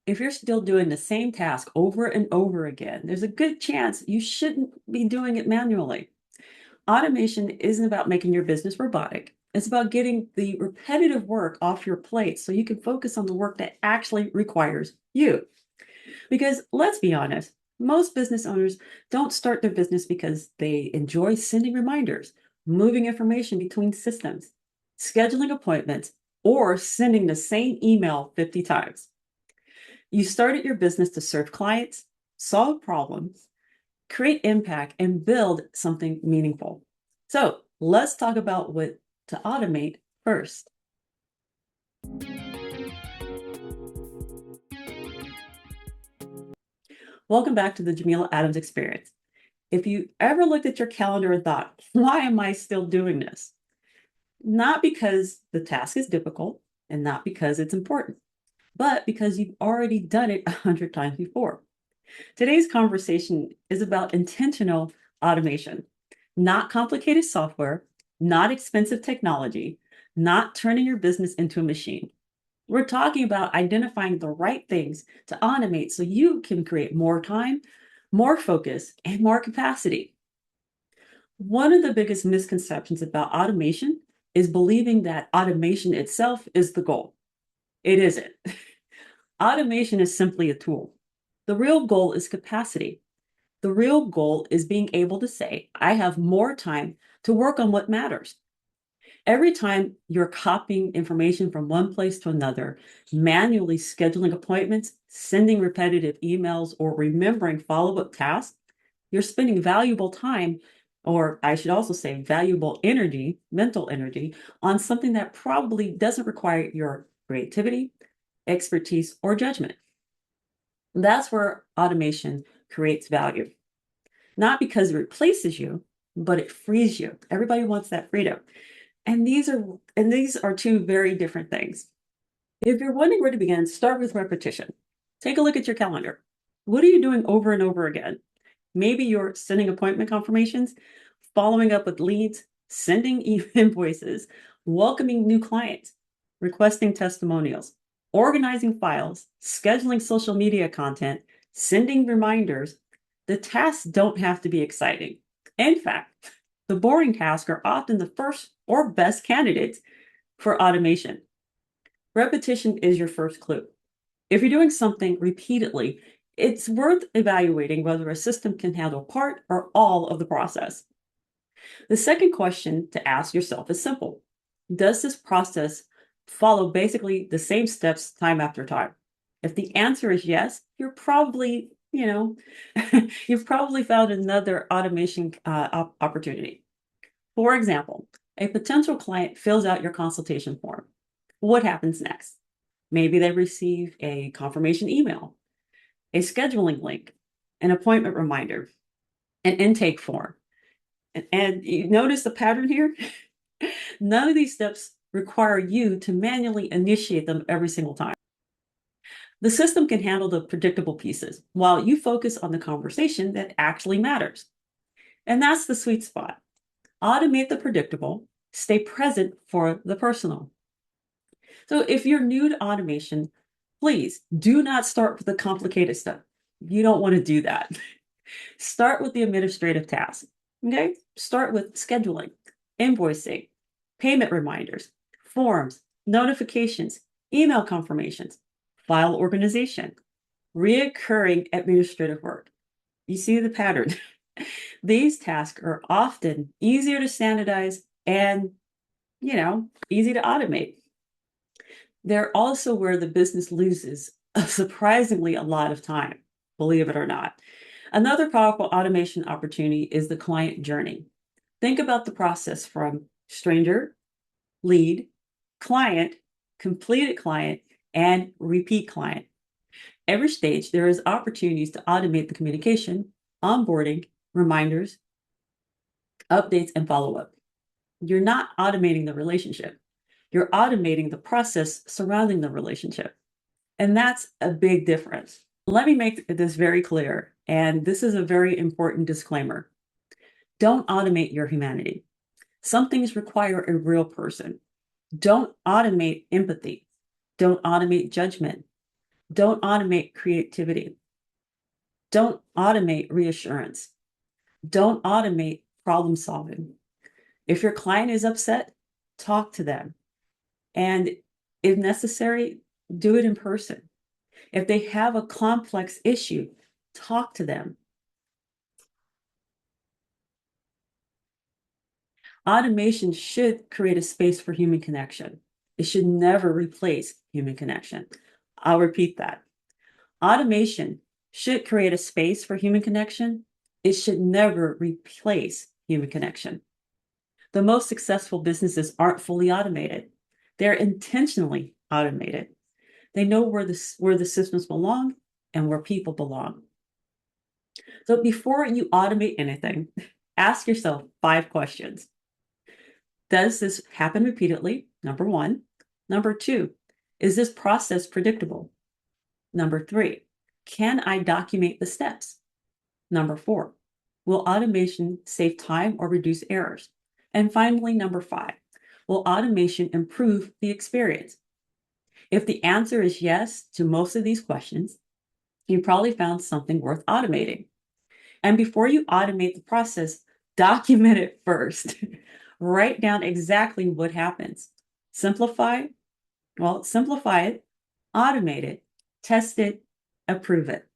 If you're still doing the same task over and over again, there's a good chance you shouldn't be doing it manually. Automation isn't about making your business robotic. It's about getting the repetitive work off your plate so you can focus on the work that actually requires you. Because let's be honest, most business owners don't start their business because they enjoy sending reminders, moving information between systems, scheduling appointments, or sending the same email 50 times. You started your business to serve clients, solve problems, create impact, and build something meaningful. So let's talk about what to automate first. Welcome back to the Jameela Adams Experience. If you ever looked at your calendar and thought, why am I still doing this? Not because the task is difficult and not because it's important, but because you've already done it 100 times before. Today's conversation is about intentional automation, not complicated software, not expensive technology, not turning your business into a machine. We're talking about identifying the right things to automate so you can create more time, more focus, and more capacity. One of the biggest misconceptions about automation is believing that automation itself is the goal. It isn't. Automation is simply a tool. The real goal is capacity. The real goal is being able to say, I have more time to work on what matters. Every time you're copying information from one place to another, manually scheduling appointments, sending repetitive emails, or remembering follow up tasks, you're spending valuable time, or I should also say valuable energy, mental energy, on something that probably doesn't require your creativity, expertise, or judgment. That's where automation creates value, not because it replaces you, but it frees you. Everybody wants that freedom. And these are two very different things. If you're wondering where to begin, start with repetition. Take a look at your calendar. What are you doing over and over again? Maybe you're sending appointment confirmations, following up with leads, sending invoices, welcoming new clients, requesting testimonials, organizing files, scheduling social media content, sending reminders. The tasks don't have to be exciting. In fact, the boring tasks are often the first or best candidates for automation. Repetition is your first clue. If you're doing something repeatedly, it's worth evaluating whether a system can handle part or all of the process. The second question to ask yourself is simple. Does this process follow basically the same steps time after time? If the answer is yes, you're probably, you've probably found another automation opportunity. For example, a potential client fills out your consultation form. What happens next? Maybe they receive a confirmation email, a scheduling link, an appointment reminder, an intake form. And you notice the pattern here? None of these steps require you to manually initiate them every single time. The system can handle the predictable pieces while you focus on the conversation that actually matters. And that's the sweet spot. Automate the predictable, stay present for the personal. So if you're new to automation, please do not start with the complicated stuff. You don't want to do that. Start with the administrative tasks. Okay? Start with scheduling, invoicing, payment reminders, forms, notifications, email confirmations, file organization, reoccurring administrative work. You see the pattern. These tasks are often easier to standardize and, easy to automate. They're also where the business loses surprisingly a lot of time, believe it or not. Another powerful automation opportunity is the client journey. Think about the process from stranger, lead, client, completed client, and repeat client. Every stage, there is opportunities to automate the communication, onboarding, reminders, updates, and follow-up. You're not automating the relationship. You're automating the process surrounding the relationship. And that's a big difference. Let me make this very clear. And this is a very important disclaimer. Don't automate your humanity. Some things require a real person. Don't automate empathy. Don't automate judgment. Don't automate creativity. Don't automate reassurance. Don't automate problem solving. If your client is upset, talk to them. And if necessary, do it in person. If they have a complex issue, talk to them. Automation should create a space for human connection. It should never replace human connection. I'll repeat that. Automation should create a space for human connection. It should never replace human connection. The most successful businesses aren't fully automated. They're intentionally automated. They know where the systems belong and where people belong. So before you automate anything, ask yourself 5 questions. Does this happen repeatedly? Number 1. Number 2, is this process predictable? Number 3, can I document the steps? Number 4, will automation save time or reduce errors? And finally, number 5, will automation improve the experience? If the answer is yes to most of these questions, you probably found something worth automating. And before you automate the process, document it first. Write down exactly what happens. Simplify it, automate it, test it, approve it.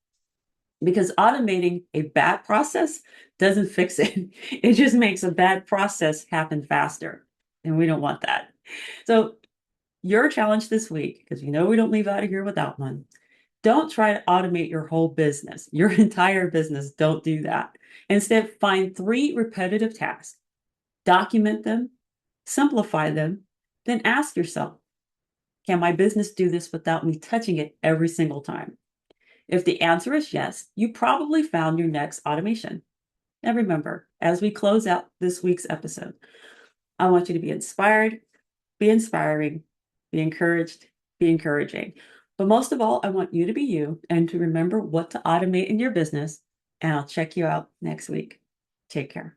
Because automating a bad process doesn't fix it. It just makes a bad process happen faster. And we don't want that. So your challenge this week, because you know we don't leave out of here without one, don't try to automate your whole business, your entire business. Don't do that. Instead, find 3 repetitive tasks, document them, simplify them, then ask yourself, can my business do this without me touching it every single time? If the answer is yes, you probably found your next automation. And remember, as we close out this week's episode, I want you to be inspired, be inspiring, be encouraged, be encouraging. But most of all, I want you to be you and to remember what to automate in your business. And I'll check you out next week. Take care.